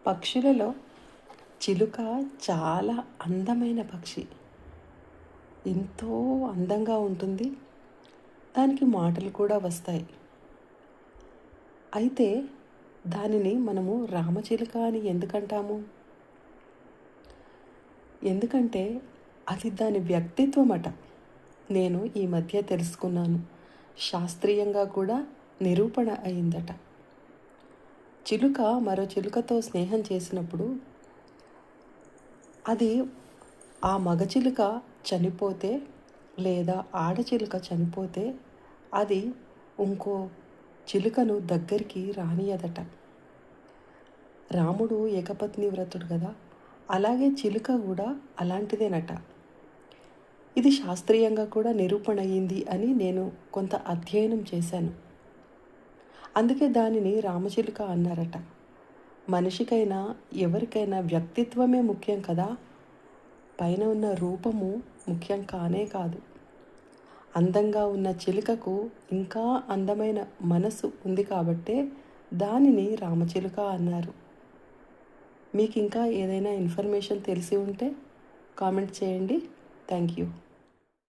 పక్షులలో చిలుక చాలా అందమైన పక్షి. ఎంతో అందంగా ఉంటుంది. దానికి మాటలు కూడా వస్తాయి. అయితే దానిని మనము రామచిలుక అని ఎందుకంటాము? ఎందుకంటే అది దాని వ్యక్తిత్వం అట. నేను ఈ మధ్య తెలుసుకున్నాను. శాస్త్రీయంగా కూడా నిరూపణ అయిందట. చిలుక మరో చిలుకతో స్నేహం చేసినప్పుడు అది ఆ మగ చిలుక చనిపోతే లేదా ఆడచిలుక చనిపోతే అది ఇంకో చిలుకను దగ్గరికి రానియదట. రాముడు ఏకపత్ని వ్రతుడు కదా, అలాగే చిలుక కూడా అలాంటిదేనట. ఇది శాస్త్రీయంగా కూడా నిరూపణ అయ్యింది అని నేను కొంత అధ్యయనం చేశాను. అందుకే దానిని రామచిలుక అన్నారట. మనిషికైనా ఎవరికైనా వ్యక్తిత్వమే ముఖ్యం కదా, పైన ఉన్న రూపము ముఖ్యం కానే కాదు. అందంగా ఉన్న చిలుకకు ఇంకా అందమైన మనసు ఉంది కాబట్టే దానిని రామచిలుక అన్నారు. మీకు ఇంకా ఏదైనా ఇన్ఫర్మేషన్ తెలిసి ఉంటే కామెంట్ చేయండి. Thank you.